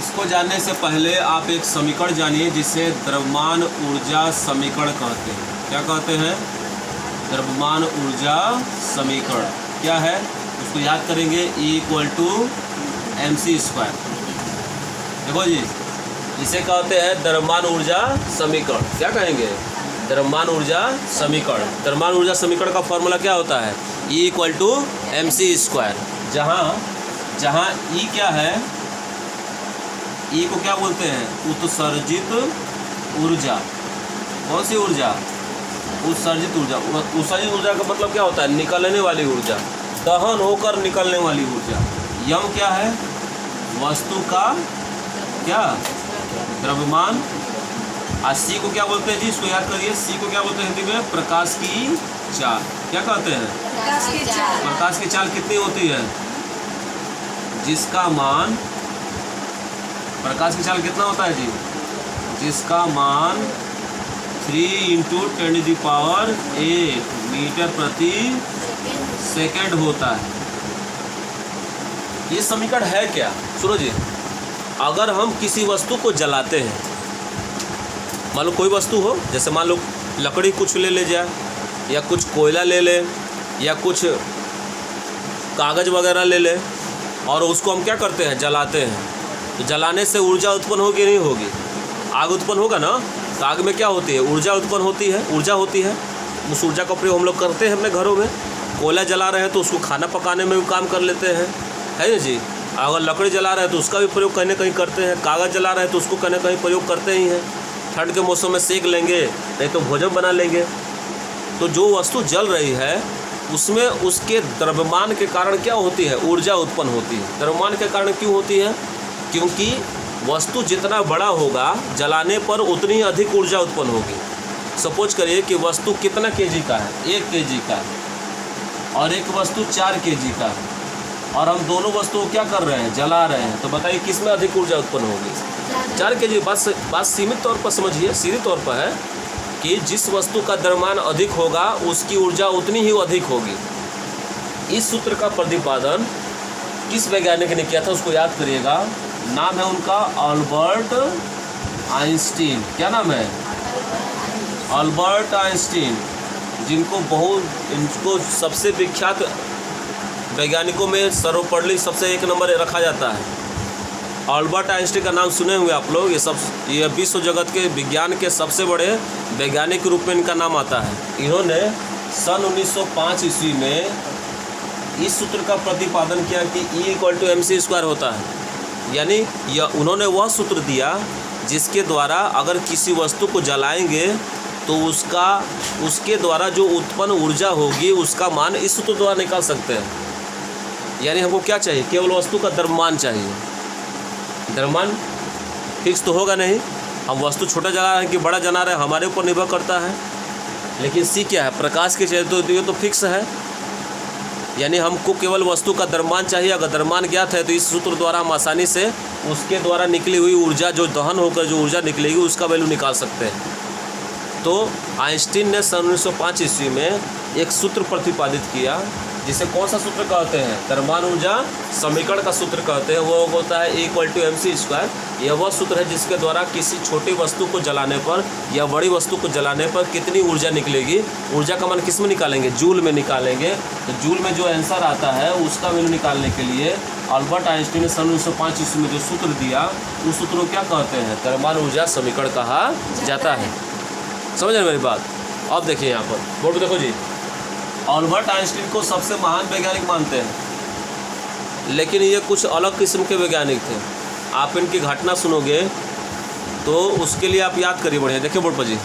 इसको जानने से पहले आप एक समीकरण जानिए जिसे द्रव्यमान ऊर्जा समीकरण कहते हैं। क्या कहते हैं? द्रव्यमान ऊर्जा समीकरण क्या है उसको याद करेंगे। E = mc²। देखो जी, इसे कहते हैं द्रव्यमान ऊर्जा समीकरण। क्या कहेंगे? द्रव्यमान ऊर्जा समीकरण। द्रव्यमान ऊर्जा समीकरण का फॉर्मूला क्या होता है? E = mc²। जहाँ E क्या है, E को क्या बोलते हैं? उत्सर्जित ऊर्जा। कौन सी ऊर्जा? उत्सर्जित ऊर्जा। उत्सर्जित ऊर्जा का मतलब क्या होता है? निकलने वाली ऊर्जा, दहन होकर निकलने वाली ऊर्जा। यम क्या है? वस्तु का क्या? द्रव्यमान। और C को क्या बोलते हैं जी? इसको याद करिए। C को क्या बोलते हैं हिंदी में? प्रकाश की चाल। क्या कहते हैं? प्रकाश की चाल। प्रकाश की चाल कितनी होती है? जिसका मान, प्रकाश की चाल कितना होता है जी? जिसका मान 3 × 10⁸ मीटर प्रति सेकंड होता है। ये समीकरण है क्या? सुनो जी, अगर हम किसी वस्तु को जलाते हैं, मान लो कोई वस्तु हो, जैसे मान लो लकड़ी कुछ ले जाए, या कुछ कोयला ले ले, या कुछ कागज़ वगैरह ले ले, और उसको हम क्या करते हैं? जलाते हैं। तो जलाने से ऊर्जा उत्पन्न होगी नहीं होगी? आग उत्पन्न होगा ना। तो आग में क्या होती है? ऊर्जा उत्पन्न होती है, ऊर्जा होती है। उस ऊर्जा का प्रयोग हम लोग करते हैं अपने घरों में। कोयला जला रहे हैं तो उसको खाना पकाने में भी काम कर लेते हैं, है ना जी। अगर लकड़ी जला रहे हैं तो उसका भी प्रयोग कहीं ना कहीं करते हैं। कागज़ जला रहे हैं तो उसको कहीं ना कहीं प्रयोग करते ही हैं। ठंड के मौसम में सेक लेंगे, नहीं तो भोजन बना लेंगे। तो जो वस्तु जल रही है उसमें उसके द्रव्यमान के कारण क्या होती है? ऊर्जा उत्पन्न होती है। द्रव्यमान के कारण क्यों होती है? क्योंकि वस्तु जितना बड़ा होगा जलाने पर उतनी ही अधिक ऊर्जा उत्पन्न होगी। सपोज करिए कि वस्तु कितना केजी का है? 1 केजी का है, और एक वस्तु 4 केजी का है, और हम दोनों वस्तुओं को क्या कर रहे हैं? जला रहे हैं। तो बताइए किस में अधिक ऊर्जा उत्पन्न होगी? 4 केजी। बात सीमित तौर पर समझिए, सीधे तौर पर है कि जिस वस्तु का द्रव्यमान अधिक होगा उसकी ऊर्जा उतनी ही अधिक होगी। इस सूत्र का प्रतिपादन किस वैज्ञानिक ने किया था उसको याद करिएगा। नाम है उनका अल्बर्ट आइंस्टीन। क्या नाम है? अल्बर्ट आइंस्टीन, इनको सबसे विख्यात वैज्ञानिकों में सर्वपल्ली सबसे 1 नंबर रखा जाता है। अल्बर्ट आइंस्टीन का नाम सुने हुए आप लोग। ये विश्व जगत के विज्ञान के सबसे बड़े वैज्ञानिक के रूप में इनका नाम आता है। इन्होंने सन 1905 ईस्वी में इस सूत्र का प्रतिपादन किया कि E = mc² होता है। यानी उन्होंने वह सूत्र दिया जिसके द्वारा अगर किसी वस्तु को जलाएंगे तो उसके द्वारा जो उत्पन्न ऊर्जा होगी उसका मान इस सूत्र द्वारा निकाल सकते हैं। यानी हमको क्या चाहिए? केवल वस्तु का द्रव्यमान चाहिए। द्रव्यमान फिक्स तो होगा नहीं, हम वस्तु छोटा जला रहे हैं कि बड़ा जला रहे हैं हमारे ऊपर निर्भर करता है। लेकिन C क्या है? प्रकाश के चाहिए, तो ये तो फिक्स है। यानी हमको केवल वस्तु का द्रव्यमान चाहिए। अगर द्रव्यमान ज्ञात है तो इस सूत्र द्वारा हम आसानी से उसके द्वारा निकली हुई ऊर्जा, जो दहन होकर जो ऊर्जा निकलेगी, उसका वैल्यू निकाल सकते हैं। तो आइंस्टीन ने सन 1905 ईस्वी में एक सूत्र प्रतिपादित किया जिसे कौन सा सूत्र कहते हैं? द्रव्यमान ऊर्जा समीकरण का सूत्र कहते हैं। वो होता है E = mc²। यह वह सूत्र है जिसके द्वारा किसी छोटी वस्तु को जलाने पर या बड़ी वस्तु को जलाने पर कितनी ऊर्जा निकलेगी, ऊर्जा का मान किस में निकालेंगे? जूल में निकालेंगे। तो जूल में जो आंसर आता है उसका वैल्यू निकालने के लिए अल्बर्ट आइंस्टीन ने सन 1905 ईस्वी में जो सूत्र दिया उस सूत्र को क्या कहते हैं? द्रव्यमान ऊर्जा समीकरण कहा जाता है। समझ रहे मेरी बात? अब देखिए यहाँ पर बोर्ड देखो जी, अल्बर्ट आइंस्टीन को सबसे महान वैज्ञानिक मानते हैं, लेकिन ये कुछ अलग किस्म के वैज्ञानिक थे। आप इनकी घटना सुनोगे तो उसके लिए आप याद करिए बढ़िया। देखिए बोर्ड पर जी,